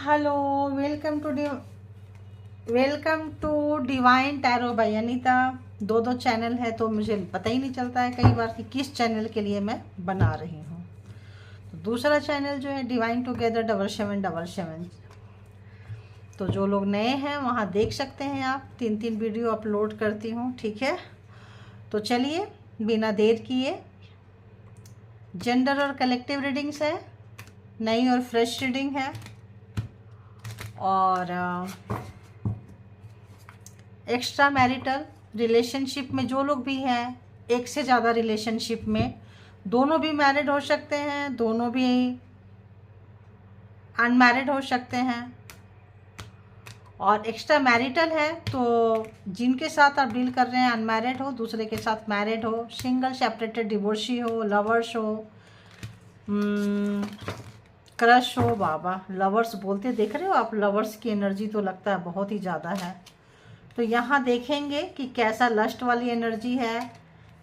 Hello, welcome to divine tarot by Anita. दो दो channel है तो मुझे पता ही नहीं चलता है कई बार कि किस चैनल के लिए मैं बना रही हूँ। तो दूसरा चैनल जो है डिवाइन टुगेदर 7777। तो जो लोग नए हैं वहाँ देख सकते हैं आप, 3 वीडियो अपलोड करती हूँ, ठीक है। तो चलिए बिना देर किए, जेंडर और कलेक्टिव रीडिंग्स है, नई और फ्रेश रीडिंग है, और एक्स्ट्रा मैरिटल रिलेशनशिप में जो लोग भी हैं, एक से ज़्यादा रिलेशनशिप में, दोनों भी मैरिड हो सकते हैं, दोनों भी अनमैरिड हो सकते हैं, और एक्स्ट्रा मैरिटल है तो जिनके साथ आप डील कर रहे हैं अनमैरिड हो, दूसरे के साथ मैरिड हो, सिंगल सेपरेटेड डिवोर्सी हो, लवर्स हो, क्रश हो। बाबा, लवर्स बोलते देख रहे हो आप, लवर्स की एनर्जी तो लगता है बहुत ही ज़्यादा है। तो यहाँ देखेंगे कि कैसा लस्ट वाली एनर्जी है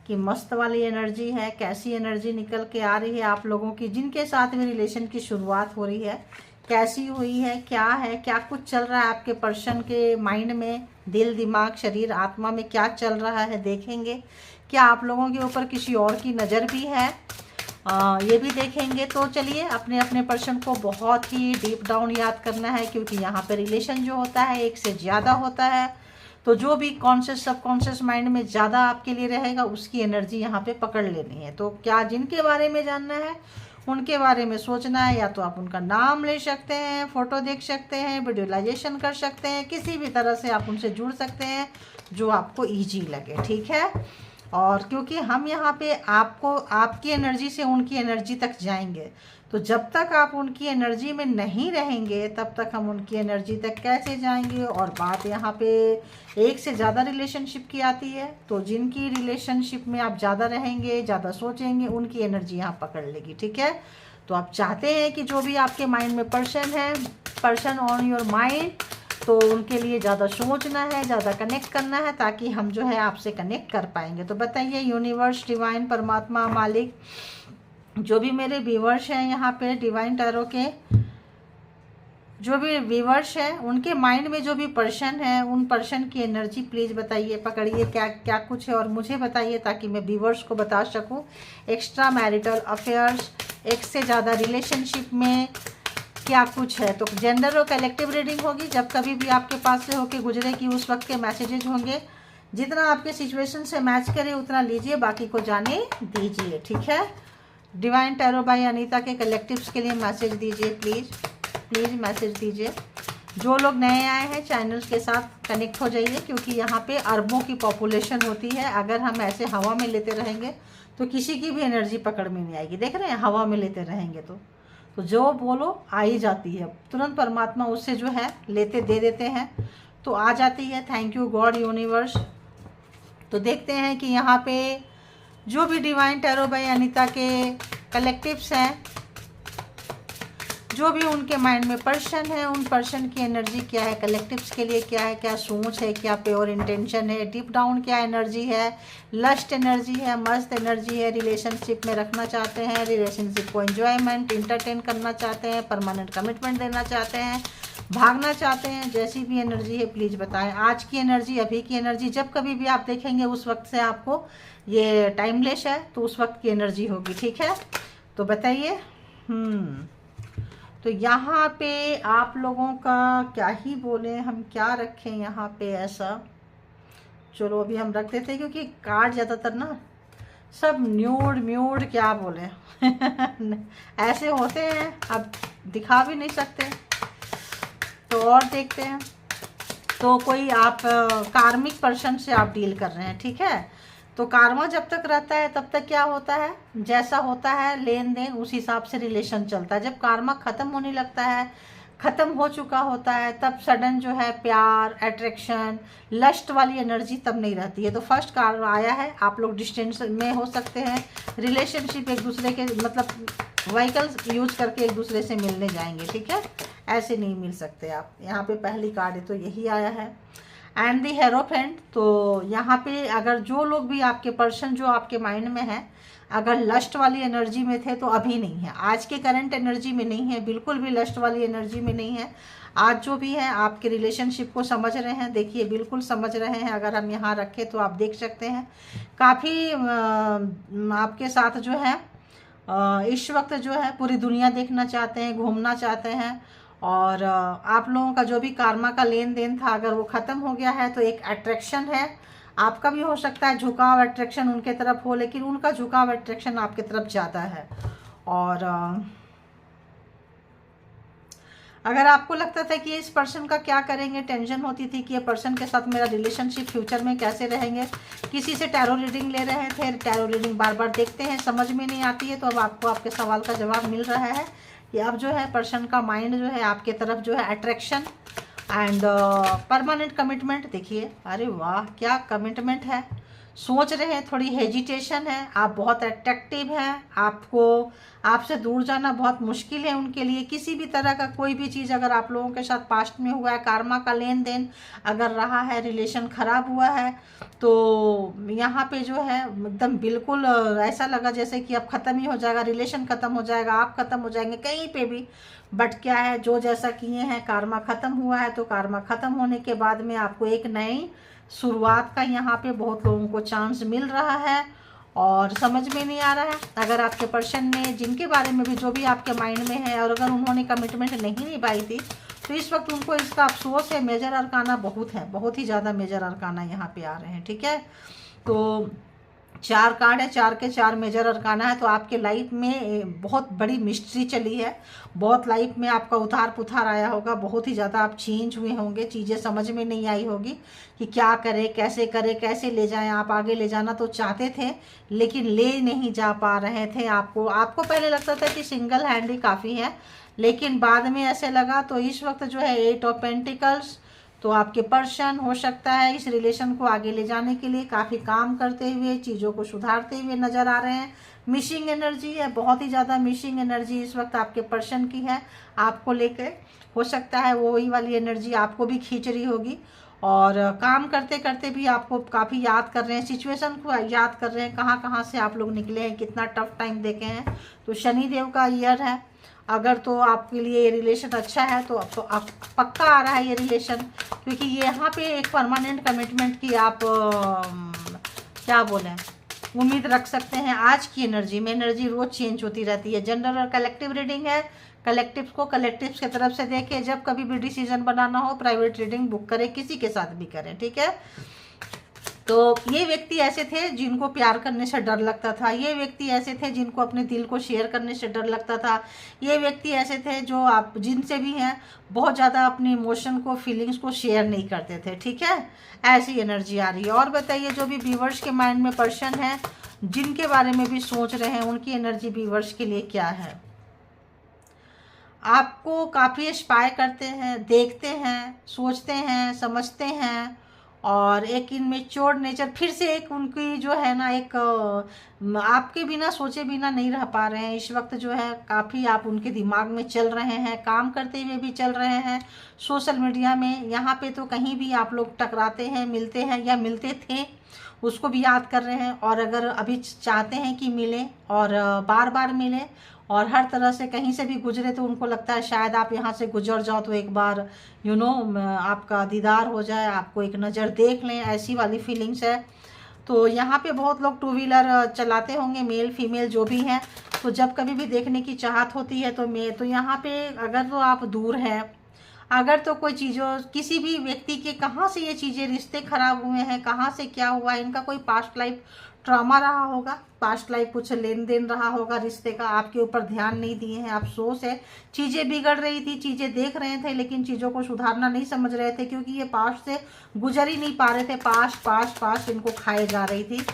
कि मस्त वाली एनर्जी है, कैसी एनर्जी निकल के आ रही है आप लोगों की, जिनके साथ भी रिलेशन की शुरुआत हो रही है, कैसी हुई है, क्या कुछ चल रहा है आपके पर्सन के माइंड में, दिल दिमाग शरीर आत्मा में क्या चल रहा है देखेंगे। क्या आप लोगों के ऊपर किसी और की नज़र भी है, ये भी देखेंगे। तो चलिए, अपने अपने पर्सन को बहुत ही डीप डाउन याद करना है, क्योंकि यहाँ पे रिलेशन जो होता है एक से ज़्यादा होता है। तो जो भी कॉन्शियस सबकॉन्शियस माइंड में ज़्यादा आपके लिए रहेगा उसकी एनर्जी यहाँ पे पकड़ लेनी है। तो क्या जिनके बारे में जानना है उनके बारे में सोचना है, या तो आप उनका नाम ले सकते हैं, फ़ोटो देख सकते हैं, विजुअलाइजेशन कर सकते हैं, किसी भी तरह से आप उनसे जुड़ सकते हैं जो आपको ईजी लगे, ठीक है। और क्योंकि हम यहाँ पे आपको आपकी एनर्जी से उनकी एनर्जी तक जाएंगे, तो जब तक आप उनकी एनर्जी में नहीं रहेंगे तब तक हम उनकी एनर्जी तक कैसे जाएंगे। और बात यहाँ पे एक से ज़्यादा रिलेशनशिप की आती है, तो जिनकी रिलेशनशिप में आप ज़्यादा रहेंगे, ज़्यादा सोचेंगे, उनकी एनर्जी यहाँ पकड़ लेगी, ठीक है। तो आप चाहते हैं कि जो भी आपके माइंड में पर्सन है, पर्सन ऑन योर माइंड, तो उनके लिए ज़्यादा सोचना है, ज़्यादा कनेक्ट करना है, ताकि हम जो है आपसे कनेक्ट कर पाएंगे। तो बताइए यूनिवर्स, डिवाइन, परमात्मा, मालिक, जो भी मेरे व्यूवर्स हैं यहाँ पे डिवाइन टैरो के जो भी व्यूवर्स हैं, उनके माइंड में जो भी पर्सन है, उन पर्सन की एनर्जी प्लीज़ बताइए, पकड़िए क्या क्या कुछ है और मुझे बताइए, ताकि मैं व्यूवर्स को बता सकूं। एक्स्ट्रा मैरिटल अफेयर्स, एक से ज़्यादा रिलेशनशिप में क्या कुछ है। तो जेंडर और कलेक्टिव रीडिंग होगी, जब कभी भी आपके पास से होके गुजरेगी उस वक्त के मैसेजेज होंगे। जितना आपके सिचुएशन से मैच करे उतना लीजिए, बाकी को जाने दीजिए, ठीक है। डिवाइन टैरो बाय अनीता के कलेक्टिव्स के लिए मैसेज दीजिए, प्लीज़ मैसेज दीजिए। जो लोग नए आए हैं चैनल के साथ कनेक्ट हो जाइए, क्योंकि यहाँ पे अरबों की पॉपुलेशन होती है। अगर हम ऐसे हवा में लेते रहेंगे तो किसी की भी एनर्जी पकड़ में नहीं आएगी। देख रहे हैं, हवा में लेते रहेंगे तो जो बोलो आ ही जाती है तुरंत, परमात्मा उससे जो है लेते दे देते हैं, तो आ जाती है। Thank you God, universe. तो देखते हैं कि यहाँ पे जो भी डिवाइन टैरो बाय अनीता के कलेक्टिव्स हैं, जो भी उनके माइंड में पर्सन है, उन पर्सन की एनर्जी क्या है, कलेक्टिव्स के लिए क्या है, क्या सोच है, क्या प्योर इंटेंशन है, डीप डाउन क्या एनर्जी है, लस्ट एनर्जी है, मस्त एनर्जी है, रिलेशनशिप में रखना चाहते हैं, रिलेशनशिप को एंजॉयमेंट इंटरटेन करना चाहते हैं, परमानेंट कमिटमेंट देना चाहते हैं, भागना चाहते हैं, जैसी भी एनर्जी है प्लीज़ बताएं। आज की एनर्जी, अभी की एनर्जी, जब कभी भी आप देखेंगे उस वक्त से आपको ये टाइमलेस है, तो उस वक्त की एनर्जी होगी, ठीक है। तो बताइए। तो यहाँ पे आप लोगों का क्या ही बोले, हम क्या रखें यहाँ पे ऐसा। चलो अभी हम रख देते हैं, क्योंकि कार्ड ज़्यादातर ना सब न्यूड म्यूड क्या बोले ऐसे होते हैं, अब दिखा भी नहीं सकते। तो और देखते हैं। तो कोई आप कार्मिक पर्सन से आप डील कर रहे हैं, ठीक है। तो कार्मा जब तक रहता है तब तक क्या होता है, जैसा होता है लेन देन उस हिसाब से रिलेशन चलता है। जब कार्मा ख़त्म होने लगता है, ख़त्म हो चुका होता है, तब सडन जो है प्यार, अट्रैक्शन, लस्ट वाली एनर्जी तब नहीं रहती है। तो फर्स्ट कार्मा आया है, आप लोग डिस्टेंस में हो सकते हैं, रिलेशनशिप एक दूसरे के मतलब व्हीकल्स यूज करके एक दूसरे से मिलने जाएंगे, ठीक है। ऐसे नहीं मिल सकते आप। यहाँ पे पहली कार्ड है तो यही आया है। And the hierophant. तो यहाँ पे अगर जो लोग भी आपके पर्सन जो आपके माइंड में है, अगर लस्ट वाली एनर्जी में थे तो अभी नहीं है, आज के करंट एनर्जी में नहीं है, बिल्कुल भी लस्ट वाली एनर्जी में नहीं है। आज जो भी है आपके रिलेशनशिप को समझ रहे हैं, देखिए बिल्कुल समझ रहे हैं। अगर हम यहाँ रखें तो आप देख सकते हैं काफ़ी आपके साथ जो है इस वक्त जो है पूरी दुनिया देखना चाहते हैं, घूमना चाहते हैं। और आप लोगों का जो भी कार्मा का लेन देन था अगर वो ख़त्म हो गया है तो एक अट्रैक्शन है, आपका भी हो सकता है झुकाव अट्रैक्शन उनके तरफ हो, लेकिन उनका झुकाव अट्रैक्शन आपके तरफ ज़्यादा है। और अगर आपको लगता था कि इस पर्सन का क्या करेंगे, टेंशन होती थी कि ये पर्सन के साथ मेरा रिलेशनशिप फ्यूचर में कैसे रहेंगे, किसी से टैरो रीडिंग ले रहे थे, टैरो रीडिंग बार बार देखते हैं, समझ में नहीं आती है, तो अब आपको आपके सवाल का जवाब मिल रहा है कि अब जो है पर्सन का माइंड जो है आपके तरफ जो है अट्रैक्शन एंड परमानेंट कमिटमेंट। देखिए अरे वाह क्या कमिटमेंट है, सोच रहे हैं, थोड़ी हेजिटेशन है, आप बहुत अट्रैक्टिव हैं, आपको आपसे दूर जाना बहुत मुश्किल है उनके लिए। किसी भी तरह का कोई भी चीज़ अगर आप लोगों के साथ पास्ट में हुआ है, कार्मा का लेन देन अगर रहा है, रिलेशन ख़राब हुआ है, तो यहाँ पे जो है एकदम बिल्कुल ऐसा लगा जैसे कि अब ख़त्म ही हो जाएगा, रिलेशन ख़त्म हो जाएगा, आप ख़त्म हो जाएंगे कहीं पे भी। बट क्या है, जो जैसा किए हैं कार्मा ख़त्म हुआ है, तो कार्मा ख़त्म होने के बाद में आपको एक नई शुरुआत का यहाँ पे बहुत लोगों को चांस मिल रहा है। और समझ में नहीं आ रहा है अगर आपके पर्सन ने जिनके बारे में भी जो भी आपके माइंड में है और अगर उन्होंने कमिटमेंट नहीं निभाई थी तो इस वक्त उनको इसका अफसोस है। मेजर अरकाना बहुत है, बहुत ही ज़्यादा मेजर अरकाना यहाँ पे आ रहे हैं, ठीक है। तो 4 कार्ड है, 4 के 4 मेजर अरकाना है। तो आपके लाइफ में बहुत बड़ी मिस्ट्री चली है, बहुत लाइफ में आपका उतार पुतार आया होगा, बहुत ही ज़्यादा आप चेंज हुए होंगे, चीज़ें समझ में नहीं आई होगी कि क्या करें, कैसे ले जाएं। आप आगे ले जाना तो चाहते थे लेकिन ले नहीं जा पा रहे थे। आपको पहले लगता था कि सिंगल हैंड ही काफ़ी है, लेकिन बाद में ऐसे लगा। तो इस वक्त जो है 8 ऑफ पेंटिकल्स, तो आपके पर्सन हो सकता है इस रिलेशन को आगे ले जाने के लिए काफ़ी काम करते हुए, चीज़ों को सुधारते हुए नज़र आ रहे हैं। मिसिंग एनर्जी है, बहुत ही ज़्यादा मिसिंग एनर्जी इस वक्त आपके पर्सन की है आपको लेकर। हो सकता है वो वही वाली एनर्जी आपको भी खींच रही होगी और काम करते करते भी आपको काफ़ी याद कर रहे हैं, सिचुएशन को याद कर रहे हैं, कहाँ कहाँ से आप लोग निकले हैं, कितना टफ टाइम देखे हैं। तो शनि देव का ईयर है, अगर तो आपके लिए ये रिलेशन अच्छा है तो आप पक्का आ रहा है ये रिलेशन, क्योंकि ये यहाँ पे एक परमानेंट कमिटमेंट की आप क्या बोलें उम्मीद रख सकते हैं। आज की एनर्जी में एनर्जी रोज़ चेंज होती रहती है। जनरल और कलेक्टिव रीडिंग है, कलेक्टिव को कलेक्टिव की तरफ से देखें। जब कभी भी डिसीजन बनाना हो प्राइवेट रीडिंग बुक करें, किसी के साथ भी करें, ठीक है। तो ये व्यक्ति ऐसे थे जिनको प्यार करने से डर लगता था, ये व्यक्ति ऐसे थे जिनको अपने दिल को शेयर करने से डर लगता था, ये व्यक्ति ऐसे थे जो आप जिनसे भी हैं बहुत ज़्यादा अपनी इमोशन को फीलिंग्स को शेयर नहीं करते थे, ठीक है। ऐसी एनर्जी आ रही है। और बताइए जो भी व्यूअर्स के माइंड में पर्सन है जिनके बारे में भी सोच रहे हैं उनकी एनर्जी व्यूअर्स के लिए क्या है। आपको काफ़ी स्पाई करते हैं, देखते हैं, सोचते हैं, समझते हैं और एक इनमेच्योर नेचर, फिर से एक उनकी जो है ना एक आपके बिना सोचे बिना नहीं रह पा रहे हैं इस वक्त जो है। काफ़ी आप उनके दिमाग में चल रहे हैं, काम करते हुए भी चल रहे हैं, सोशल मीडिया में यहाँ पे तो कहीं भी आप लोग टकराते हैं, मिलते हैं या मिलते थे उसको भी याद कर रहे हैं। और अगर अभी चाहते हैं कि मिले और बार बार मिले और हर तरह से कहीं से भी गुजरे तो उनको लगता है शायद आप यहाँ से गुजर जाओ तो एक बार आपका दीदार हो जाए, आपको एक नज़र देख लें, ऐसी वाली फीलिंग्स है। तो यहाँ पे बहुत लोग 2 व्हीलर चलाते होंगे, मेल फीमेल जो भी हैं, तो जब कभी भी देखने की चाहत होती है तो यहाँ पे अगर तो आप दूर हैं, अगर तो कोई चीज़ों किसी भी व्यक्ति के कहाँ से ये चीज़ें रिश्ते खराब हुए हैं, कहाँ से क्या हुआ है, इनका कोई पास्ट लाइफ ट्रॉमा रहा होगा, पास्ट लाइफ कुछ लेन देन रहा होगा रिश्ते का, आपके ऊपर ध्यान नहीं दिए हैं, अफसोस है। चीज़ें बिगड़ रही थी, चीज़ें देख रहे थे लेकिन चीज़ों को सुधारना नहीं समझ रहे थे क्योंकि ये पास्ट से गुजर ही नहीं पा रहे थे। पास्ट इनको खाए जा रही थी।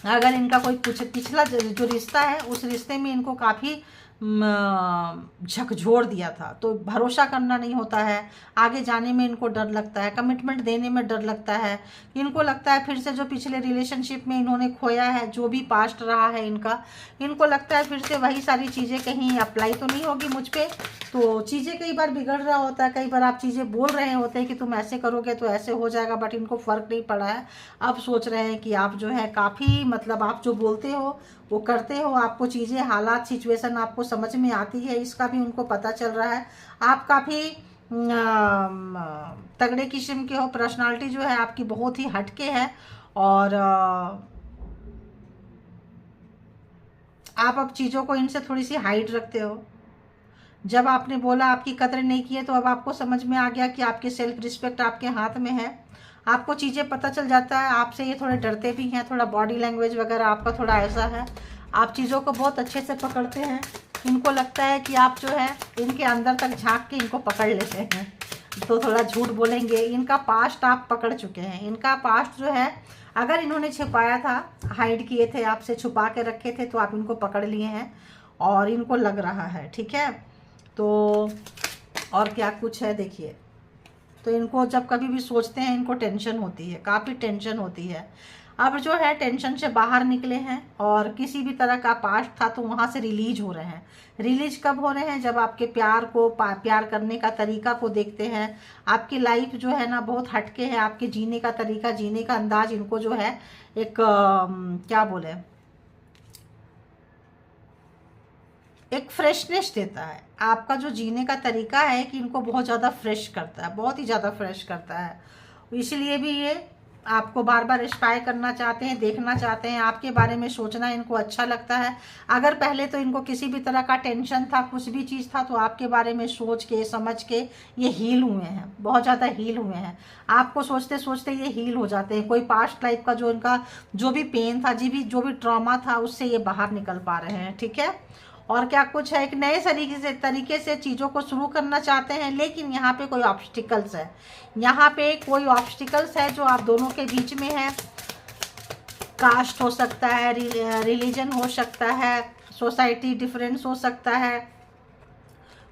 अगर इनका कोई कुछ पिछला जो रिश्ता है उस रिश्ते में इनको काफ़ी झकझोर दिया था। तो भरोसा करना नहीं होता है, आगे जाने में इनको डर लगता है, कमिटमेंट देने में डर लगता है। इनको लगता है फिर से जो पिछले रिलेशनशिप में इन्होंने खोया है, जो भी पास्ट रहा है इनका, इनको लगता है फिर से वही सारी चीज़ें कहीं अप्लाई तो नहीं होगी मुझ पर। तो चीज़ें कई बार बिगड़ रहा होता है, कई बार आप चीज़ें बोल रहे होते हैं कि तुम ऐसे करोगे तो ऐसे हो जाएगा, बट इनको फ़र्क नहीं पड़ा है। अब सोच रहे हैं कि आप जो है काफ़ी, मतलब आप जो बोलते हो वो करते हो, आपको चीज़ें, हालात, सिचुएशन आपको समझ में आती है, इसका भी उनको पता चल रहा है। आप काफ़ी तगड़े किस्म के हो, पर्सनालिटी जो है आपकी बहुत ही हटके है, और आप अब चीज़ों को इनसे थोड़ी सी हाइड रखते हो। जब आपने बोला आपकी कदर नहीं की है, तो अब आपको समझ में आ गया कि आपकी सेल्फ रिस्पेक्ट आपके हाथ में है। आपको चीज़ें पता चल जाता है, आपसे ये थोड़े डरते भी हैं, थोड़ा बॉडी लैंग्वेज वगैरह आपका थोड़ा ऐसा है, आप चीज़ों को बहुत अच्छे से पकड़ते हैं। इनको लगता है कि आप जो है इनके अंदर तक झांक के इनको पकड़ लेते हैं, तो थोड़ा झूठ बोलेंगे। इनका पास्ट आप पकड़ चुके हैं। इनका पास्ट जो है, अगर इन्होंने छिपाया था, हाइड किए थे, आपसे छुपा के रखे थे, तो आप इनको पकड़ लिए हैं और इनको लग रहा है, ठीक है। तो और क्या कुछ है देखिए, तो इनको जब कभी भी सोचते हैं इनको टेंशन होती है, काफ़ी टेंशन होती है। अब जो है टेंशन से बाहर निकले हैं, और किसी भी तरह का पास्ट था तो वहाँ से रिलीज हो रहे हैं। रिलीज कब हो रहे हैं? जब आपके प्यार को, प्यार करने का तरीका को देखते हैं। आपकी लाइफ जो है ना बहुत हटके है, आपके जीने का तरीका, जीने का अंदाज इनको जो है एक क्या बोले, एक फ्रेशनेस देता है। आपका जो जीने का तरीका है कि इनको बहुत ज़्यादा फ्रेश करता है, बहुत ही ज़्यादा फ्रेश करता है। इसलिए भी ये आपको बार बार इंस्पायर करना चाहते हैं, देखना चाहते हैं, आपके बारे में सोचना इनको अच्छा लगता है। अगर पहले तो इनको किसी भी तरह का टेंशन था, कुछ भी चीज़ था, तो आपके बारे में सोच के, समझ के ये हील हुए हैं, बहुत ज़्यादा हील हुए हैं। आपको सोचते सोचते ये हील हो जाते हैं। कोई पास्ट लाइफ का जो इनका जो भी पेन था, जो भी ट्रॉमा था, उससे ये बाहर निकल पा रहे हैं, ठीक है। और क्या कुछ है, एक नए तरीके से चीज़ों को शुरू करना चाहते हैं, लेकिन यहाँ पे कोई ऑब्स्टिकल्स है। यहाँ पे कोई ऑब्स्टिकल्स है जो आप दोनों के बीच में है। कास्ट हो सकता है, रिलीजन हो सकता है, सोसाइटी डिफरेंस हो सकता है,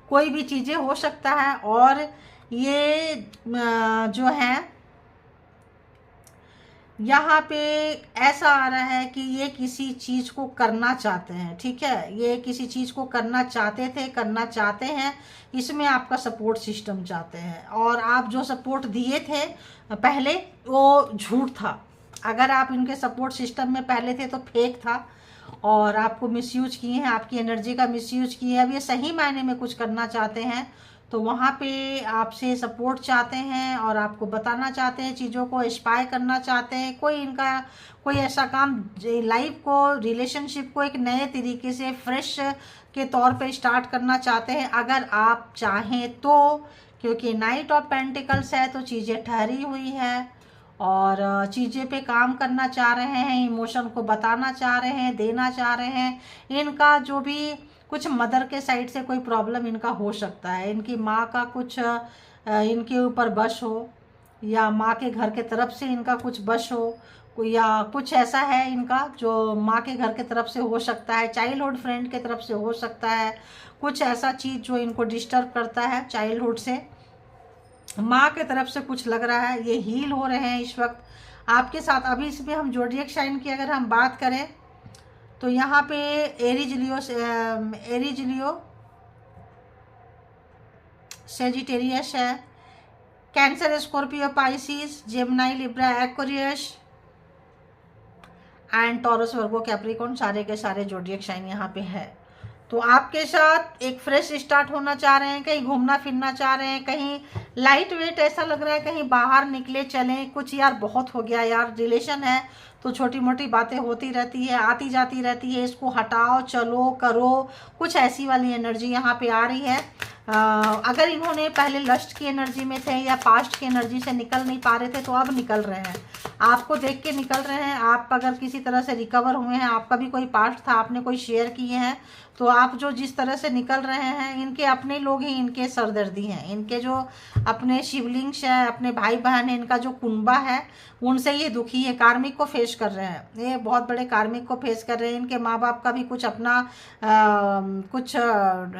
कोई भी चीज़ें हो सकता है। और ये जो है यहाँ पे ऐसा आ रहा है कि ये किसी चीज़ को करना चाहते हैं, ठीक है। ये किसी चीज़ को करना चाहते थे, करना चाहते हैं, इसमें आपका सपोर्ट सिस्टम चाहते हैं। और आप जो सपोर्ट दिए थे पहले, वो झूठ था। अगर आप इनके सपोर्ट सिस्टम में पहले थे तो फेक था, और आपको मिसयूज किए हैं, आपकी एनर्जी का मिसयूज किए हैं। अब ये सही मायने में कुछ करना चाहते हैं, तो वहाँ पे आपसे सपोर्ट चाहते हैं, और आपको बताना चाहते हैं, चीज़ों को इंस्पायर करना चाहते हैं। कोई ऐसा काम, लाइफ को, रिलेशनशिप को एक नए तरीके से फ्रेश के तौर पे स्टार्ट करना चाहते हैं, अगर आप चाहें तो। क्योंकि नाइट ऑफ पेंटिकल्स है, तो चीज़ें ठहरी हुई है, और चीज़ें पे काम करना चाह रहे हैं, इमोशन को बताना चाह रहे हैं, देना चाह रहे हैं। इनका जो भी कुछ मदर के साइड से कोई प्रॉब्लम इनका हो सकता है, इनकी माँ का कुछ इनके ऊपर बश हो, या माँ के घर के तरफ से इनका कुछ बश हो, या कुछ ऐसा है इनका जो माँ के घर के तरफ से हो सकता है, चाइल्डहुड फ्रेंड के तरफ से हो सकता है। कुछ ऐसा चीज़ जो इनको डिस्टर्ब करता है चाइल्डहुड से, माँ के तरफ से कुछ लग रहा है। ये हील हो रहे हैं इस वक्त आपके साथ। अभी इसमें हम ज़ोडिएक साइन की अगर हम बात करें, तो यहाँ पे एरीज लियो सेजिटेरियस है, cancer, Scorpio, Pisces, Gemini, Libra, Aquarius and taurus, Virgo, Capricorn, सारे के सारे ज़ोडिएक साइन यहाँ पे है। तो आपके साथ एक फ्रेश स्टार्ट होना चाह रहे हैं, कहीं घूमना फिरना चाह रहे हैं, कहीं लाइट वेट ऐसा लग रहा है, कहीं बाहर निकले चलें। कुछ यार बहुत हो गया यार, रिलेशन है तो छोटी मोटी बातें होती रहती है, आती जाती रहती है, इसको हटाओ, चलो, करो, कुछ ऐसी वाली एनर्जी यहाँ पे आ रही है। अगर इन्होंने पहले लस्ट की एनर्जी में थे या पास्ट की एनर्जी से निकल नहीं पा रहे थे, तो अब निकल रहे हैं। आपको देख के निकल रहे हैं। आप अगर किसी तरह से रिकवर हुए हैं, आपका भी कोई पास्ट था, आपने कोई शेयर किए हैं, तो आप जो जिस तरह से निकल रहे हैं, इनके अपने लोग ही इनके सरदर्दी हैं। इनके जो अपने शिवलिंग्स हैं, अपने भाई बहन हैं, इनका जो कुंबा है, उनसे ये दुखी है, कार्मिक को फेस कर रहे हैं। ये बहुत बड़े कार्मिक को फेस कर रहे हैं। इनके माँ बाप का भी कुछ अपना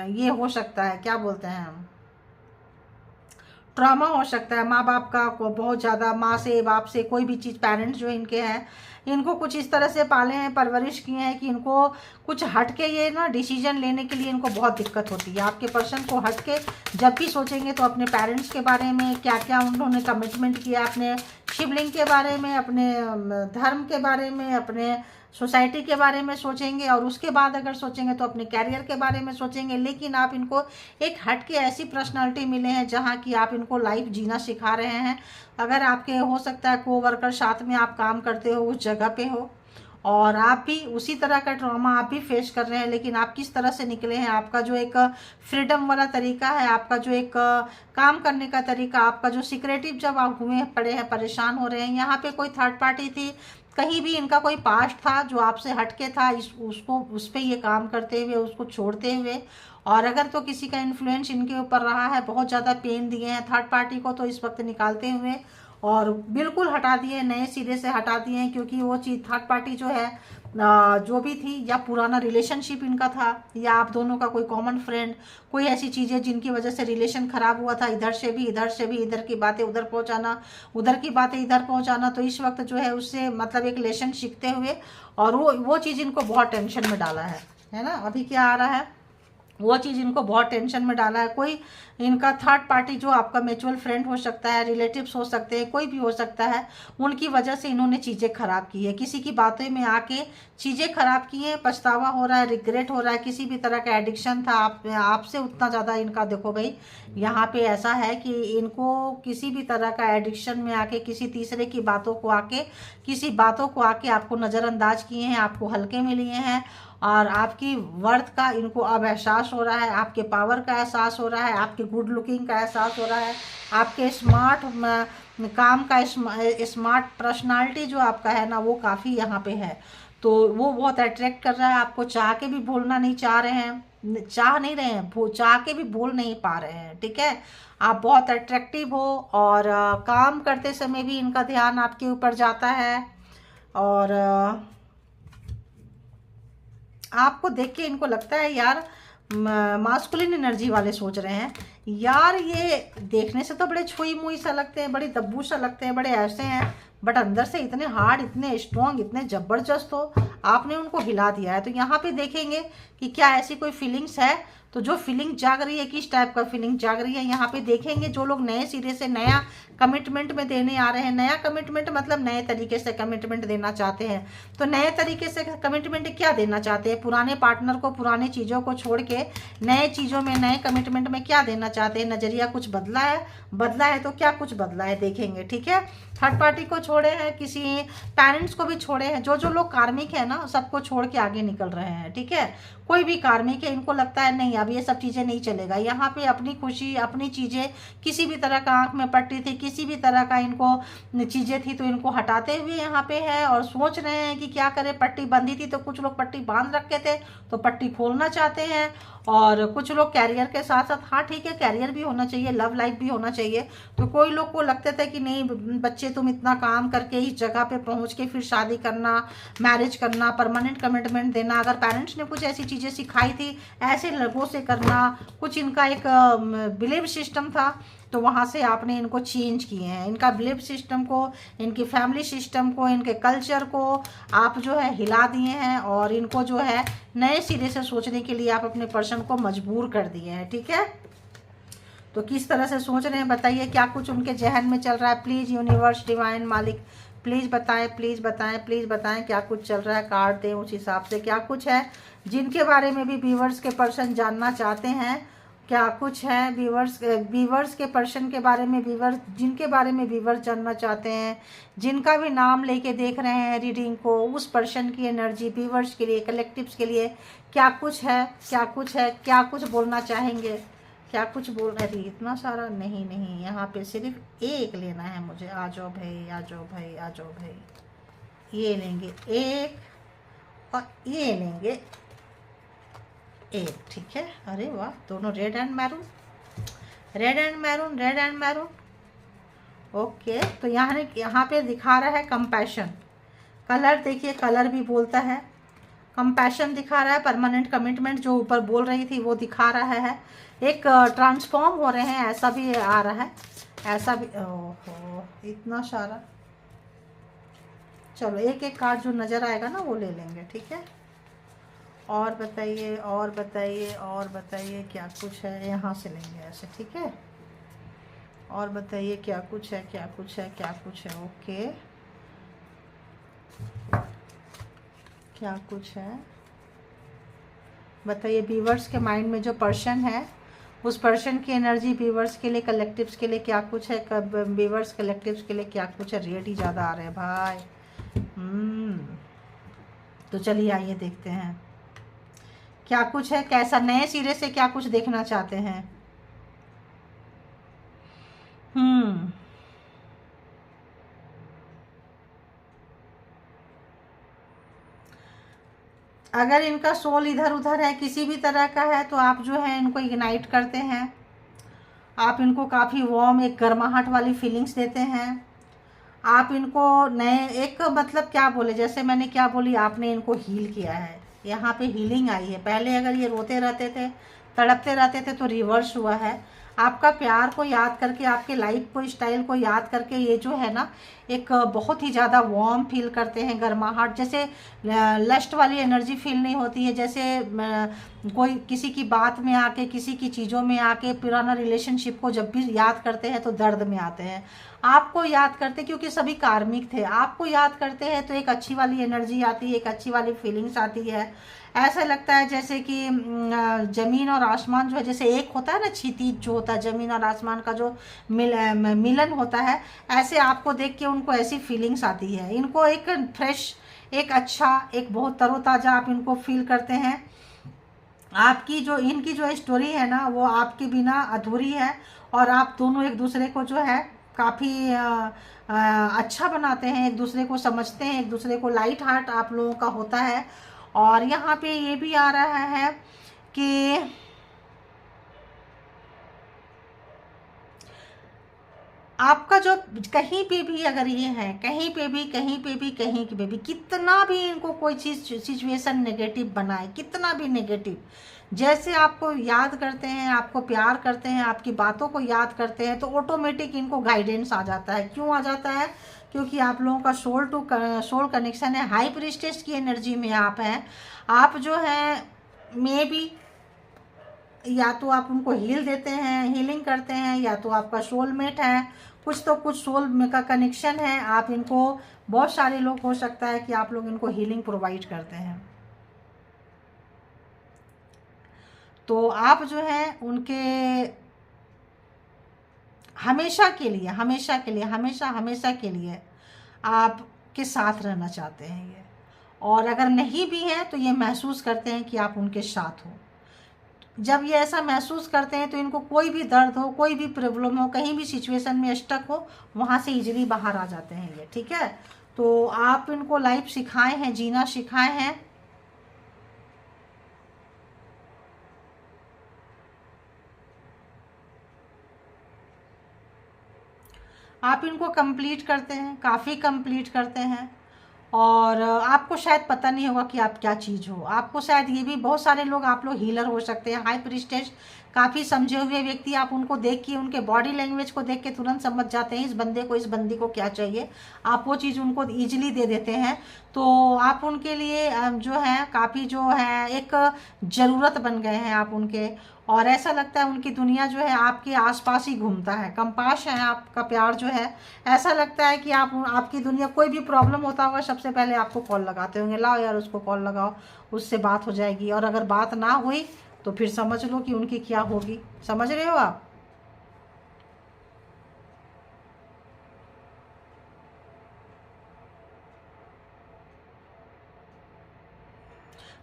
ये हो सकता है, क्या बोलते हैं, ट्रॉमा हो सकता है माँ बाप का, को बहुत ज़्यादा, माँ से बाप से कोई भी चीज़, पेरेंट्स जो इनके हैं, इनको कुछ इस तरह से पाले हैं, परवरिश किए हैं कि इनको कुछ हट के ये ना डिसीजन लेने के लिए इनको बहुत दिक्कत होती है। आपके पर्सन को हट के जब भी सोचेंगे तो अपने पेरेंट्स के बारे में, क्या क्या उन्होंने कमिटमेंट किया, अपने शिवलिंग के बारे में, अपने धर्म के बारे में, अपने सोसाइटी के बारे में सोचेंगे, और उसके बाद अगर सोचेंगे तो अपने कैरियर के बारे में सोचेंगे। लेकिन आप इनको एक हट के ऐसी पर्सनालिटी मिले हैं जहाँ की आप इनको लाइफ जीना सिखा रहे हैं। अगर आपके हो सकता है को वर्कर साथ में आप काम करते हो, उस जगह पे हो, और आप भी उसी तरह का ट्रॉमा आप भी फेस कर रहे हैं, लेकिन आप किस तरह से निकले हैं, आपका जो एक फ्रीडम वाला तरीका है, आपका जो एक काम करने का तरीका, आपका जो सिक्रेटिव, जब आप हुए पड़े हैं, परेशान हो रहे हैं, यहाँ पे कोई थर्ड पार्टी थी, कहीं भी इनका कोई पास्ट था जो आपसे हटके था, उसको उस पर ये काम करते हुए, उसको छोड़ते हुए, और अगर तो किसी का इन्फ्लुएंस इनके ऊपर रहा है, बहुत ज़्यादा पेन दिए हैं थर्ड पार्टी को, तो इस वक्त निकालते हुए और बिल्कुल हटा दिए, नए सिरे से हटा दिए हैं। क्योंकि वो चीज़ थर्ड पार्टी जो है, जो भी थी, या पुराना रिलेशनशिप इनका था, या आप दोनों का कोई कॉमन फ्रेंड, कोई ऐसी चीज़ें जिनकी वजह से रिलेशन ख़राब हुआ था, इधर से भी, इधर की बातें उधर पहुंचाना, उधर की बातें इधर पहुंचाना, तो इस वक्त जो है उससे मतलब एक रिलेशन सीखते हुए, और वो चीज़ इनको बहुत टेंशन में डाला है ना। अभी क्या आ रहा है, वो चीज़ इनको बहुत टेंशन में डाला है। कोई इनका थर्ड पार्टी जो आपका म्यूचुअल फ्रेंड हो सकता है, रिलेटिव्स हो सकते हैं, कोई भी हो सकता है, उनकी वजह से इन्होंने चीज़ें ख़राब की है, किसी की बातें में आके चीज़ें ख़राब की हैं, पछतावा हो रहा है, रिग्रेट हो रहा है, किसी भी तरह का एडिक्शन था आपसे उतना ज़्यादा इनका, देखो भाई यहाँ पे ऐसा है कि इनको किसी भी तरह का एडिक्शन में आके, किसी तीसरे की बातों को आके, किसी बातों को आके आपको नज़रअंदाज किए हैं, आपको हल्के में लिए हैं, और आपकी वर्थ का इनको अब एहसास हो रहा है, आपके पावर का एहसास हो रहा है, आपके गुड लुकिंग का एहसास हो रहा है, आपके स्मार्ट काम का, स्मार्ट पर्सनालिटी जो आपका है ना, वो काफ़ी यहाँ पे है। तो वो बहुत अट्रैक्ट कर रहा है आपको, चाह के भी भूलना नहीं चाह रहे हैं, चाह नहीं रहे हैं, चाह के भी भूल नहीं पा रहे हैं, ठीक है। आप बहुत अट्रैक्टिव हो, और काम करते समय भी इनका ध्यान आपके ऊपर जाता है, और आपको देख के इनको लगता है यार, मास्कुलिन एनर्जी वाले सोच रहे हैं यार, ये देखने से तो बड़े छुई मुई सा लगते हैं, बड़े दब्बू सा लगते हैं, बड़े ऐसे हैं, बट अंदर से इतने हार्ड, इतने स्ट्रॉन्ग, इतने ज़बरदस्त हो। आपने उनको हिला दिया है। तो यहाँ पे देखेंगे कि क्या ऐसी कोई फीलिंग्स है, तो जो फीलिंग जाग रही है, किस टाइप का फीलिंग जाग रही है, यहाँ पे देखेंगे। जो लोग नए सिरे से नया कमिटमेंट में देने आ रहे हैं, नया कमिटमेंट मतलब नए तरीके से कमिटमेंट देना चाहते हैं, तो नए तरीके से कमिटमेंट क्या देना चाहते हैं, पुराने पार्टनर को, पुरानी चीज़ों को छोड़ के नए चीज़ों में, नए कमिटमेंट में क्या देना चाहते हैं, नज़रिया कुछ बदला है तो क्या कुछ बदला है, देखेंगे, ठीक है। थर्ड पार्टी को छोड़े हैं, किसी पेरेंट्स को भी छोड़े हैं, जो लोग कार्मिक है ना, सबको छोड़ के आगे निकल रहे हैं, ठीक है। कोई भी कार्मिक है, इनको लगता है नहीं अब ये सब चीज़ें नहीं चलेगा, यहाँ पे अपनी खुशी, अपनी चीज़ें, किसी भी तरह का आंख में पट्टी थी, किसी भी तरह का इनको चीज़ें थी, तो इनको हटाते हुए यहाँ पे है, और सोच रहे हैं कि क्या करें। पट्टी बंधी थी तो कुछ लोग पट्टी बांध रखे थे, तो पट्टी खोलना चाहते हैं, और कुछ लोग कैरियर के साथ साथ, हाँ ठीक है, कैरियर भी होना चाहिए, लव लाइफ भी होना चाहिए। तो कोई लोग को लगते थे कि नहीं बच्चे, तुम इतना काम करके इस जगह पे पहुंच के फिर शादी करना, मैरिज करना, परमानेंट कमिटमेंट देना, अगर पेरेंट्स ने कुछ ऐसी चीज़ें सिखाई थी, ऐसे लोगों से करना, कुछ इनका एक बिलीव सिस्टम था, तो वहाँ से आपने इनको चेंज किए हैं। इनका बिलीफ सिस्टम को, इनकी फैमिली सिस्टम को, इनके कल्चर को आप जो है हिला दिए हैं, और इनको जो है नए सिरे से सोचने के लिए आप अपने पर्सन को मजबूर कर दिए हैं, ठीक है। तो किस तरह से सोच रहे हैं बताइए, क्या कुछ उनके जहन में चल रहा है। प्लीज़ यूनिवर्स, डिवाइन मालिक, प्लीज़ बताएं, प्लीज़ बताएं, प्लीज़ बताएं क्या कुछ चल रहा है। कार्ड दें उस हिसाब से, क्या कुछ है जिनके बारे में भी व्यूवर्स के पर्सन जानना चाहते हैं। क्या कुछ है व्यूवर्स के पर्सन के बारे में, व्यूवर्स जिनके बारे में व्यूवर्स जानना चाहते हैं, जिनका भी नाम लेके देख रहे हैं रीडिंग को, उस पर्सन की एनर्जी व्यूवर्स के लिए, कलेक्टिव्स के लिए क्या कुछ है, क्या कुछ है, क्या कुछ बोलना चाहेंगे, क्या कुछ बोल रहे थे, इतना सारा नहीं नहीं, यहाँ पे सिर्फ एक लेना है मुझे। आ जाओ भाई, आ जाओ भाई, आ जाओ भाई। ये लेंगे एक और ये लेंगे एक, ठीक है। अरे वाह, दोनों red and maroon, red and maroon, red and maroon. Okay, तो यहाँ पे दिखा रहा है कंपैशन। कलर देखिए, कलर भी बोलता है। कंपैशन दिखा रहा है, परमानेंट कमिटमेंट जो ऊपर बोल रही थी वो दिखा रहा है। एक ट्रांसफॉर्म हो रहे हैं ऐसा भी आ रहा है, ऐसा भी। ओहो, इतना सारा। चलो एक एक कार्ड जो नज़र आएगा ना वो ले लेंगे, ठीक है। और बताइए, और बताइए, और बताइए क्या कुछ है। यहाँ से लेंगे ऐसे, ठीक है। और बताइए क्या कुछ है, क्या कुछ है, क्या कुछ है। ओके, क्या कुछ है बताइए। व्यूवर्स के माइंड में जो पर्सन है, उस पर्सन की एनर्जी व्यूवर्स के लिए, कलेक्टिव्स के लिए क्या कुछ है। व्यूवर्स कलेक्टिव्स के लिए क्या कुछ है। रेट ही ज़्यादा आ रहे हैं भाई। तो चलिए आइए देखते हैं क्या कुछ है, कैसा नए सिरे से क्या कुछ देखना चाहते हैं। अगर इनका सोल इधर उधर है, किसी भी तरह का है, तो आप जो है इनको इग्नाइट करते हैं। आप इनको काफ़ी वार्म, एक गर्माहट वाली फीलिंग्स देते हैं। आप इनको नए, एक मतलब क्या बोले, जैसे मैंने क्या बोली, आपने इनको हील किया है। यहाँ पे हीलिंग आई है। पहले अगर ये रोते रहते थे, तड़पते रहते थे, तो रिवर्स हुआ है। आपका प्यार को याद करके, आपके लाइफ को, स्टाइल को याद करके, ये जो है ना एक बहुत ही ज़्यादा वार्म फील करते हैं, गर्माहट। जैसे लस्ट वाली एनर्जी फील नहीं होती है, जैसे कोई किसी की बात में आके, किसी की चीज़ों में आके, पुराना रिलेशनशिप को जब भी याद करते हैं तो दर्द में आते हैं। आपको याद करते, क्योंकि सभी कार्मिक थे, आपको याद करते हैं तो एक अच्छी वाली एनर्जी आती है, एक अच्छी वाली फीलिंग्स आती है। ऐसा लगता है जैसे कि ज़मीन और आसमान जो है, जैसे एक होता है ना क्षितिज जो होता है, ज़मीन और आसमान का जो मिलन होता है, ऐसे आपको देख के उनको ऐसी फीलिंग्स आती है। इनको एक फ्रेश, एक अच्छा, एक बहुत तरोताज़ा आप इनको फील करते हैं। आपकी जो, इनकी जो स्टोरी है ना, वो आपके बिना अधूरी है। और आप दोनों एक दूसरे को जो है काफ़ी अच्छा बनाते हैं, एक दूसरे को समझते हैं, एक दूसरे को, लाइट हार्ट आप लोगों का होता है। और यहाँ पे ये भी आ रहा है कि आपका जो, कहीं पे भी अगर ये है, कहीं पे भी, कहीं पे भी, कहीं पे भी, कितना भी इनको कोई चीज़, सिचुएशन नेगेटिव बनाए, कितना भी नेगेटिव, जैसे आपको याद करते हैं, आपको प्यार करते हैं, आपकी बातों को याद करते हैं, तो ऑटोमेटिक इनको गाइडेंस आ जाता है। क्यों आ जाता है? क्योंकि आप लोगों का सोल टू सोल कनेक्शन है। हाई प्रीस्टेस की एनर्जी में आप हैं। आप जो है मे बी, या तो आप उनको हील देते हैं, हीलिंग करते हैं, या तो आपका सोलमेट है, कुछ तो कुछ सोल में का कनेक्शन है। आप इनको, बहुत सारे लोग, हो सकता है कि आप लोग इनको हीलिंग प्रोवाइड करते हैं। तो आप जो है उनके हमेशा के लिए, हमेशा के लिए, हमेशा हमेशा के लिए आपके साथ रहना चाहते हैं ये। और अगर नहीं भी है तो ये महसूस करते हैं कि आप उनके साथ हो। जब ये ऐसा महसूस करते हैं तो इनको कोई भी दर्द हो, कोई भी प्रॉब्लम हो, कहीं भी सिचुएशन में स्टक हो, वहाँ से इजीली बाहर आ जाते हैं ये, ठीक है। तो आप इनको लाइफ सिखाए हैं, जीना सिखाए हैं। आप इनको कंप्लीट करते हैं, काफ़ी कंप्लीट करते हैं। और आपको शायद पता नहीं होगा कि आप क्या चीज़ हो। आपको शायद ये भी, बहुत सारे लोग, आप लोग हीलर हो सकते हैं, हाई प्रीस्टेस, काफ़ी समझे हुए व्यक्ति। आप उनको देख के, उनके बॉडी लैंग्वेज को देख के तुरंत समझ जाते हैं इस बंदे को, इस बंदी को क्या चाहिए। आप वो चीज़ उनको ईजिली दे देते हैं। तो आप उनके लिए जो है काफ़ी, जो है एक ज़रूरत बन गए हैं आप उनके। और ऐसा लगता है उनकी दुनिया जो है आपके आसपास ही घूमता है। कंपास है आपका प्यार जो है। ऐसा लगता है कि आप, आपकी दुनिया, कोई भी प्रॉब्लम होता होगा सबसे पहले आपको कॉल लगाते होंगे, लाओ यार उसको कॉल लगाओ, उससे बात हो जाएगी। और अगर बात ना हुई तो फिर समझ लो कि उनकी क्या होगी। समझ रहे हो आप?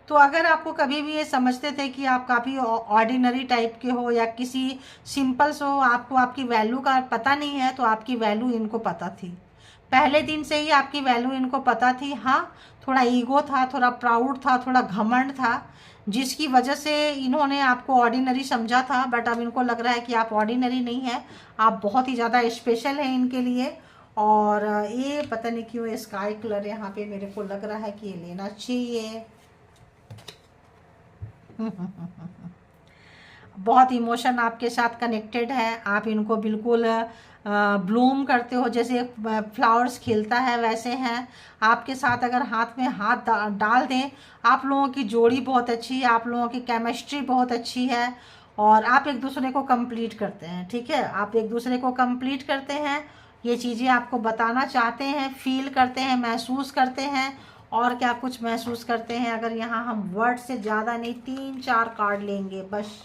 तो अगर आपको कभी भी ये समझते थे कि आप काफ़ी ऑर्डिनरी टाइप के हो या किसी सिंपल्स हो, आपको आपकी वैल्यू का पता नहीं है, तो आपकी वैल्यू इनको पता थी। पहले दिन से ही आपकी वैल्यू इनको पता थी। हाँ, थोड़ा ईगो था, थोड़ा प्राउड था, थोड़ा घमंड था, जिसकी वजह से इन्होंने आपको ऑर्डिनरी समझा था। बट अब इनको लग रहा है कि आप ऑर्डिनरी नहीं है, आप बहुत ही ज़्यादा स्पेशल हैं इनके लिए। और ये पता नहीं क्यों ये स्काई कलर यहाँ पे मेरे को लग रहा है कि ये लेना चाहिए। बहुत इमोशन आपके साथ कनेक्टेड है, आप इनको बिल्कुल ब्लूम करते हो, जैसे फ्लावर्स खिलता है वैसे हैं आपके साथ। अगर हाथ में हाथ डाल दें, आप लोगों की जोड़ी बहुत अच्छी है, आप लोगों की केमिस्ट्री बहुत अच्छी है, और आप एक दूसरे को कंप्लीट करते हैं। ठीक है, आप एक दूसरे को कंप्लीट करते हैं, ये चीज़ें आपको बताना चाहते हैं, फील करते हैं, महसूस करते हैं। और क्या कुछ महसूस करते हैं। अगर यहाँ हम वर्ड से ज़्यादा नहीं, 3-4 कार्ड लेंगे बस,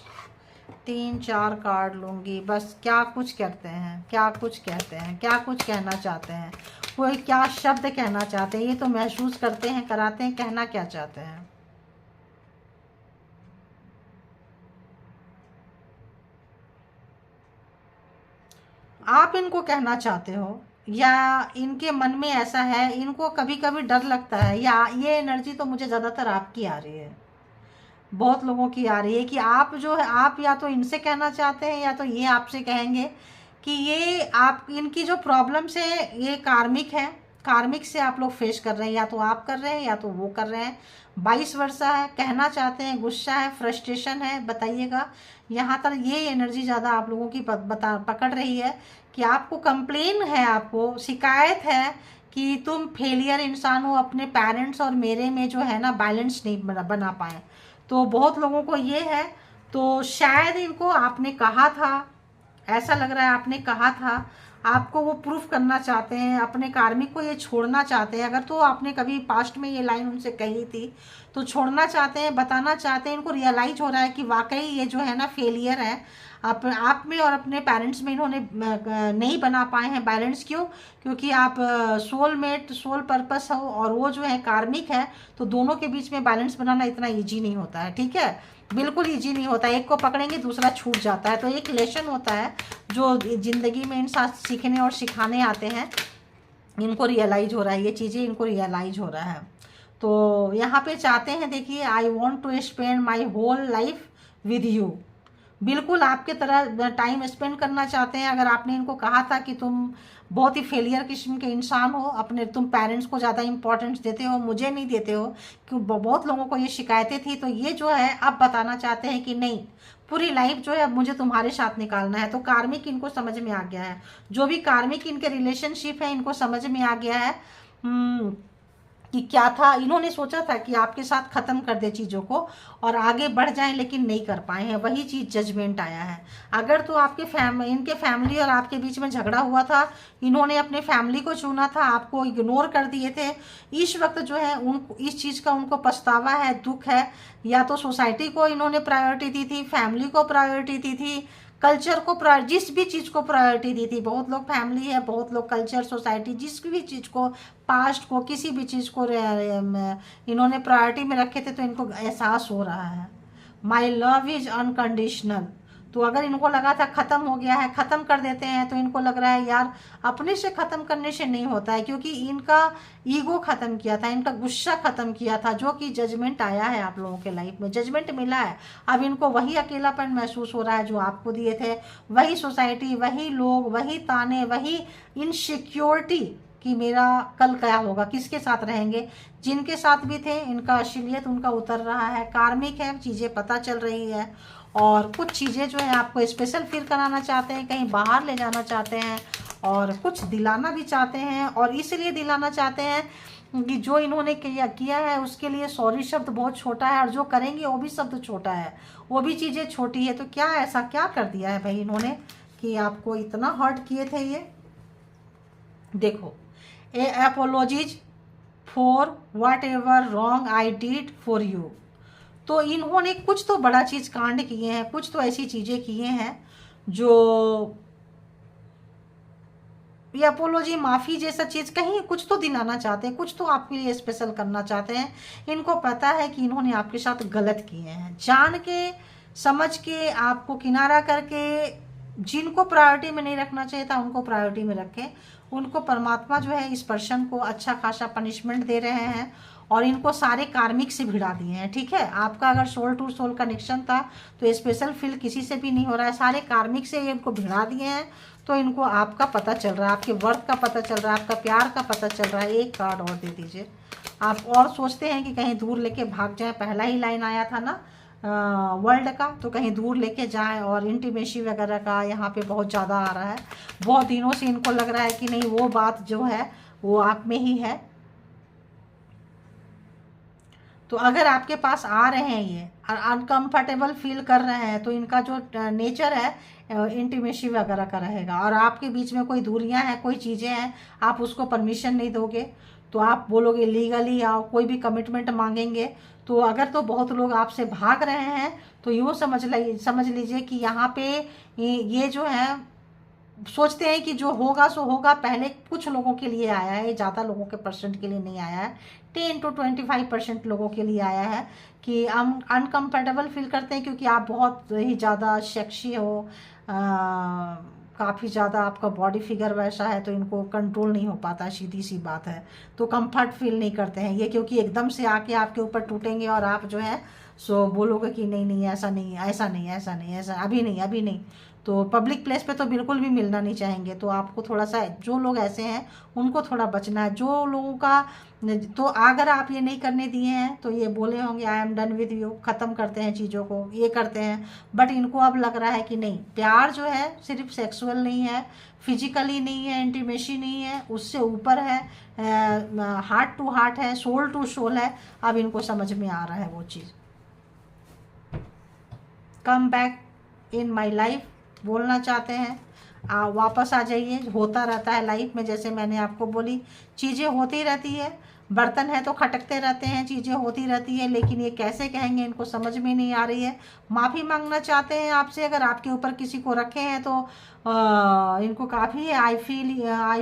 3-4 कार्ड लूँगी बस। क्या कुछ करते हैं, क्या कुछ कहते हैं, क्या कुछ कहना चाहते हैं, कोई क्या शब्द कहना चाहते हैं, ये तो महसूस करते हैं, कराते हैं, कहना क्या चाहते हैं। आप इनको कहना चाहते हो या इनके मन में ऐसा है, इनको कभी कभी डर लगता है, या ये एनर्जी तो मुझे ज़्यादातर आपकी आ रही है, बहुत लोगों की आ रही है कि आप जो है, आप या तो इनसे कहना चाहते हैं या तो ये आपसे कहेंगे कि ये आप इनकी जो प्रॉब्लम्स है ये कार्मिक है, कार्मिक से आप लोग फेस कर रहे हैं, या तो आप कर रहे हैं या तो वो कर रहे हैं, 22 वर्षा है, कहना चाहते हैं, गुस्सा है, फ्रस्ट्रेशन है, बताइएगा। यहाँ तक ये एनर्जी ज़्यादा आप लोगों की पकड़ रही है कि आपको कंप्लेन है, आपको शिकायत है कि तुम फेलियर इंसान हो, अपने पेरेंट्स और मेरे में जो है ना बैलेंस नहीं बना पाए। तो बहुत लोगों को ये है, तो शायद इनको आपने कहा था, ऐसा लग रहा है आपने कहा था, आपको वो प्रूफ करना चाहते हैं, अपने कार्मिक को ये छोड़ना चाहते हैं। अगर तो आपने कभी पास्ट में ये लाइन उनसे कही थी तो छोड़ना चाहते हैं, बताना चाहते हैं। इनको रियलाइज हो रहा है कि वाकई ये जो है ना फेलियर है आप में और अपने पेरेंट्स में, इन्होंने नहीं बना पाए हैं बैलेंस। क्यों? क्योंकि आप सोलमेट, सोल पर्पस हो और वो जो है कार्मिक है, तो दोनों के बीच में बैलेंस बनाना इतना ईजी नहीं होता है। ठीक है, बिल्कुल ईजी नहीं होता, एक को पकड़ेंगे दूसरा छूट जाता है। तो एक लेसन होता है जो ज़िंदगी में इंसान सीखने और सिखाने आते हैं। इनको रियलाइज हो रहा है, ये चीज़ें इनको रियलाइज हो रहा है। तो यहाँ पे चाहते हैं, देखिए, I want to spend my whole life with you, बिल्कुल आपके तरह टाइम स्पेंड करना चाहते हैं। अगर आपने इनको कहा था कि तुम बहुत ही फेलियर किस्म के इंसान हो, अपने तुम पेरेंट्स को ज़्यादा इंपॉर्टेंस देते हो, मुझे नहीं देते हो, क्यों बहुत लोगों को ये शिकायतें थी, तो ये जो है अब बताना चाहते हैं कि नहीं, पूरी लाइफ जो है अब मुझे तुम्हारे साथ निकालना है। तो कार्मिक इनको समझ में आ गया है, जो भी कार्मिक इनके रिलेशनशिप है इनको समझ में आ गया है कि क्या था। इन्होंने सोचा था कि आपके साथ ख़त्म कर दे चीज़ों को और आगे बढ़ जाएं, लेकिन नहीं कर पाए हैं। वही चीज़ जजमेंट आया है। अगर तो आपके इनके फैमिली और आपके बीच में झगड़ा हुआ था, इन्होंने अपने फैमिली को चुना था, आपको इग्नोर कर दिए थे, इस वक्त जो है उनको इस चीज़ का उनको पछतावा है, दुख है। या तो सोसाइटी को इन्होंने प्रायोरिटी दी थी, फैमिली को प्रायोरिटी दी थी, कल्चर को जिस भी चीज़ को प्रायोरिटी दी थी। बहुत लोग फैमिली है, बहुत लोग कल्चर, सोसाइटी, जिस भी चीज़ को, पास्ट को, किसी भी चीज़ को इन्होंने प्रायोरिटी में रखे थे। तो इनको एहसास हो रहा है माई लव इज़ अनकंडीशनल। तो अगर इनको लगा था ख़त्म हो गया है, ख़त्म कर देते हैं, तो इनको लग रहा है यार अपने से ख़त्म करने से नहीं होता है, क्योंकि इनका ईगो ख़त्म किया था, इनका गुस्सा ख़त्म किया था, जो कि जजमेंट आया है आप लोगों के लाइफ में, जजमेंट मिला है। अब इनको वही अकेलापन महसूस हो रहा है जो आपको दिए थे, वही सोसाइटी, वही लोग, वही ताने, वही इनसिक्योरिटी कि मेरा कल क्या होगा, किसके साथ रहेंगे। जिनके साथ भी थे इनका असलियत उनका उतर रहा है, कार्मिक है, चीज़ें पता चल रही है। और कुछ चीज़ें जो है आपको स्पेशल फील कराना चाहते हैं, कहीं बाहर ले जाना चाहते हैं, और कुछ दिलाना भी चाहते हैं। और इसलिए दिलाना चाहते हैं कि जो इन्होंने किया है उसके लिए सॉरी शब्द बहुत छोटा है, और जो करेंगे वो भी शब्द छोटा है, वो भी चीज़ें छोटी है। तो क्या ऐसा क्या कर दिया है भाई इन्होंने कि आपको इतना हर्ट किए थे ये? देखो, apologies for what ever wrong I did for you. तो इन्होंने कुछ तो बड़ा चीज़ कांड किए हैं, कुछ तो ऐसी चीज़ें किए हैं जो ये अपोलॉजी, माफ़ी जैसा चीज़ कहीं कुछ तो दिलाना चाहते हैं, कुछ तो आपके लिए स्पेशल करना चाहते हैं। इनको पता है कि इन्होंने आपके साथ गलत किए हैं, जान के समझ के आपको किनारा करके, जिनको प्रायोरिटी में नहीं रखना चाहिए था उनको प्रायोरिटी में रखें। उनको परमात्मा जो है इस पर्सन को अच्छा खासा पनिशमेंट दे रहे हैं और इनको सारे कार्मिक से भिड़ा दिए हैं। ठीक है, आपका अगर सोल टू सोल कनेक्शन था तो स्पेशल फील किसी से भी नहीं हो रहा है, सारे कार्मिक से ये इनको भिड़ा दिए हैं। तो इनको आपका पता चल रहा है, आपके वर्थ का पता चल रहा है, आपका प्यार का पता चल रहा है। एक कार्ड और दे दीजिए। आप और सोचते हैं कि कहीं दूर लेके भाग जाए, पहला ही लाइन आया था ना वर्ल्ड का, तो कहीं दूर लेके जाएं, और इंटीमेसी वगैरह का यहाँ पे बहुत ज़्यादा आ रहा है। बहुत दिनों से इनको लग रहा है कि नहीं वो बात जो है वो आप में ही है। तो अगर आपके पास आ रहे हैं ये अनकंफर्टेबल फील कर रहे हैं, तो इनका जो नेचर है इंटीमेसी वगैरह का रहेगा। और आपके बीच में कोई दूरियां हैं, कोई चीज़ें हैं, आप उसको परमिशन नहीं दोगे, तो आप बोलोगे लीगली आओ, कोई भी कमिटमेंट मांगेंगे। तो अगर तो बहुत लोग आपसे भाग रहे हैं तो यूँ समझ लीजिए कि यहाँ पे ये जो है सोचते हैं कि जो होगा सो होगा। पहले कुछ लोगों के लिए आया है, ज़्यादा लोगों के परसेंट के लिए नहीं आया है, 10 to 25% लोगों के लिए आया है कि हम अनकम्फर्टेबल फील करते हैं क्योंकि आप बहुत ही ज़्यादा सेक्सी हो, काफ़ी ज़्यादा आपका बॉडी फिगर वैसा है, तो इनको कंट्रोल नहीं हो पाता, सीधी सी बात है। तो कंफर्ट फील नहीं करते हैं ये, क्योंकि एकदम से आके आपके ऊपर टूटेंगे और आप जो है सो बोलोगे कि नहीं नहीं ऐसा नहीं, ऐसा नहीं, ऐसा नहीं, ऐसा अभी नहीं, अभी नहीं। तो पब्लिक प्लेस पे तो बिल्कुल भी मिलना नहीं चाहेंगे। तो आपको थोड़ा सा, जो लोग ऐसे हैं उनको थोड़ा बचना है। जो लोगों का, तो अगर आप ये नहीं करने दिए हैं तो ये बोले होंगे I am done with you, ख़त्म करते हैं चीज़ों को, ये करते हैं। बट इनको अब लग रहा है कि नहीं, प्यार जो है सिर्फ सेक्सुअल नहीं है, फिजिकली नहीं है, इंटीमेसी नहीं है, उससे ऊपर है, हार्ट टू हार्ट है, सोल टू सोल है। अब इनको समझ में आ रहा है वो चीज़। Come back in my life बोलना चाहते हैं, वापस आ जाइए। होता रहता है लाइफ में, जैसे मैंने आपको बोली, चीज़ें होती रहती है, बर्तन है तो खटकते रहते हैं, चीज़ें होती रहती है, लेकिन ये कैसे कहेंगे इनको समझ में नहीं आ रही है। माफ़ी मांगना चाहते हैं आपसे, अगर आपके ऊपर किसी को रखे हैं तो इनको काफ़ी है। I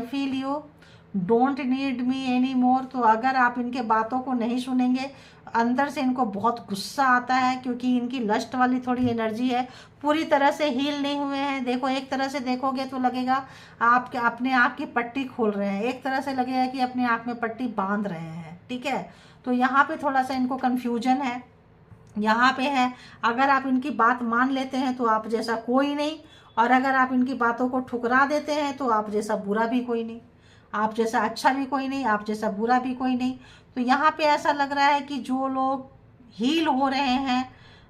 feel you don't need me any more. तो अगर आप इनके बातों को नहीं सुनेंगे, अंदर से इनको बहुत गुस्सा आता है, क्योंकि इनकी लस्ट वाली थोड़ी एनर्जी है, पूरी तरह से हील नहीं हुए हैं। देखो, एक तरह से देखोगे तो लगेगा आप अपने आप की पट्टी खोल रहे हैं, एक तरह से लगेगा कि अपने आप में पट्टी बांध रहे हैं। ठीक है, तो यहाँ पे थोड़ा सा इनको कन्फ्यूजन है, यहाँ पे है। अगर आप इनकी बात मान लेते हैं तो आप जैसा कोई नहीं, और अगर आप इनकी बातों को ठुकरा देते हैं तो आप जैसा बुरा भी कोई नहीं, आप जैसा अच्छा भी कोई नहीं, आप जैसा बुरा भी कोई नहीं। तो यहाँ पे ऐसा लग रहा है कि जो लोग हील हो रहे हैं,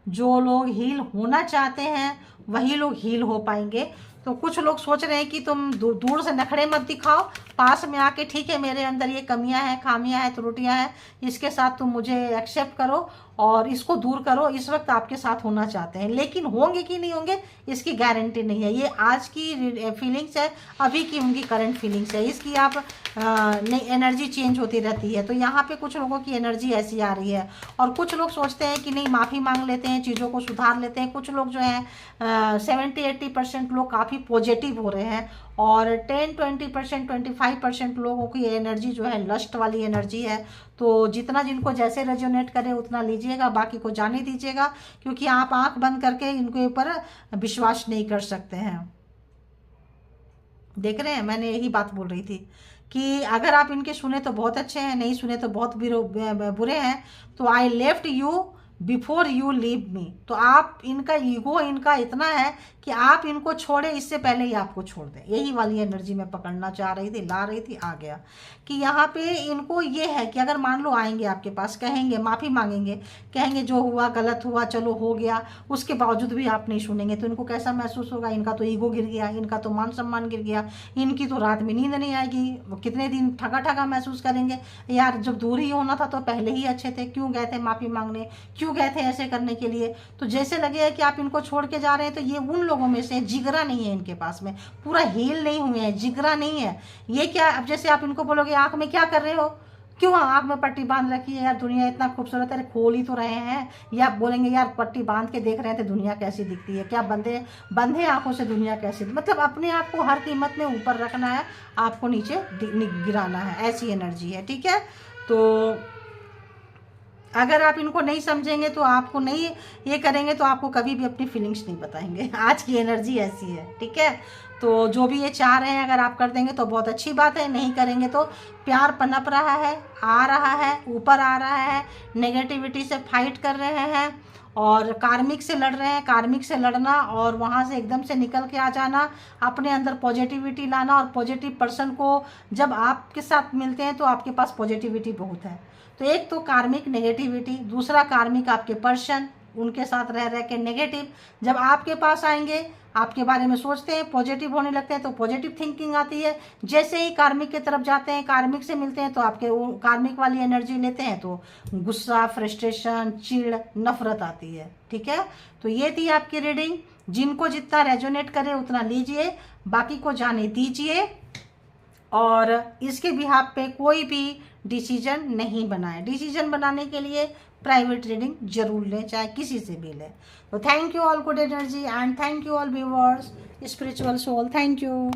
जो लोग हील होना चाहते हैं, वही लोग हील हो पाएंगे। तो कुछ लोग सोच रहे हैं कि तुम दूर से नखरे मत दिखाओ, पास में आके ठीक है मेरे अंदर ये कमियां हैं, खामियां हैं, त्रुटियां हैं, इसके साथ तुम मुझे एक्सेप्ट करो और इसको दूर करो। इस वक्त आपके साथ होना चाहते हैं, लेकिन होंगे कि नहीं होंगे इसकी गारंटी नहीं है। ये आज की फीलिंग्स है, अभी की उनकी करंट फीलिंग्स है, इसकी आप नहीं, एनर्जी चेंज होती रहती है। तो यहाँ पे कुछ लोगों की एनर्जी ऐसी आ रही है, और कुछ लोग सोचते हैं कि नहीं माफ़ी मांग लेते हैं, चीज़ों को सुधार लेते हैं। कुछ लोग जो हैं 70-80% लोग काफ़ी पॉजिटिव हो रहे हैं, और 10-20%, 25% लोगों की एनर्जी जो है लस्ट वाली एनर्जी है। तो जितना जिनको जैसे रेजोनेट करे उतना लीजिएगा, बाकी को जाने दीजिएगा, क्योंकि आप आंख बंद करके इनके ऊपर विश्वास नहीं कर सकते हैं। देख रहे हैं, मैंने यही बात बोल रही थी कि अगर आप इनके सुने तो बहुत अच्छे हैं, नहीं सुने तो बहुत बुरे हैं। तो I left you before you leave me. तो आप, इनका ईगो इनका इतना है कि आप इनको छोड़े इससे पहले ही आपको छोड़ दें। यही वाली एनर्जी मैं पकड़ना चाह रही थी, ला रही थी, आ गया कि यहाँ पे इनको ये है कि अगर मान लो आएंगे आपके पास, कहेंगे, माफ़ी मांगेंगे, कहेंगे जो हुआ गलत हुआ, चलो हो गया, उसके बावजूद भी आप नहीं सुनेंगे, तो इनको कैसा महसूस होगा? इनका तो ईगो गिर गया, इनका तो मान सम्मान गिर गया, इनकी तो रात में नींद नहीं आएगी, वो कितने दिन ठगा ठगा महसूस करेंगे। यार जब दूर ही होना था तो पहले ही अच्छे थे, क्यों गए थे माफ़ी मांगने, क्यों गए थे ऐसे करने के लिए? तो जैसे लगेगा कि आप इनको छोड़ के जा रहे हैं, तो ये उन लोगों में से, जिगरा नहीं है इनके पास में, पूरा हील नहीं हुए हैं, जिगरा नहीं है। ये क्या, अब जैसे आप इनको बोलोगे आंख में क्या कर रहे हो, क्यों आँख में पट्टी बांध रखी है यार, दुनिया इतना खूबसूरत है, खोल ही तो रहे हैं। या आप बोलेंगे यार पट्टी बांध के देख रहे हैं तो दुनिया कैसी दिखती है, क्या बंधे बंधे आँखों से दुनिया कैसी, मतलब अपने आप को हर कीमत में ऊपर रखना है, आपको नीचे गिराना है, ऐसी एनर्जी है, ठीक है। तो अगर आप इनको नहीं समझेंगे तो आपको नहीं ये करेंगे तो आपको कभी भी अपनी फीलिंग्स नहीं बताएंगे। आज की एनर्जी ऐसी है, ठीक है। तो जो भी ये चाह रहे हैं अगर आप कर देंगे तो बहुत अच्छी बात है, नहीं करेंगे तो प्यार पनप रहा है, आ रहा है, ऊपर आ रहा है, नेगेटिविटी से फाइट कर रहे हैं और कार्मिक से लड़ रहे हैं। कार्मिक से लड़ना और वहाँ से एकदम से निकल के आ जाना, अपने अंदर पॉजिटिविटी लाना, और पॉजिटिव पर्सन को जब आपके साथ मिलते हैं तो आपके पास पॉजिटिविटी बहुत है। तो एक तो कार्मिक नेगेटिविटी, दूसरा कार्मिक आपके पर्सन, उनके साथ रह रह के नेगेटिव, जब आपके पास आएंगे आपके बारे में सोचते हैं, पॉजिटिव होने लगते हैं तो पॉजिटिव थिंकिंग आती है। जैसे ही कार्मिक की तरफ जाते हैं, कार्मिक से मिलते हैं तो आपके वो कार्मिक वाली एनर्जी लेते हैं तो गुस्सा, फ्रस्ट्रेशन, चिढ़, नफरत आती है, ठीक है। तो ये थी आपकी रीडिंग। जिनको जितना रेजोनेट करे उतना लीजिए, बाकी को जाने दीजिए, और इसके बिहाफ पे कोई भी डिसीजन नहीं बनाए। डिसीजन बनाने के लिए प्राइवेट रीडिंग जरूर लें, चाहे किसी से भी लें। तो thank you all good energy and thank you all viewers, spiritual soul, thank you.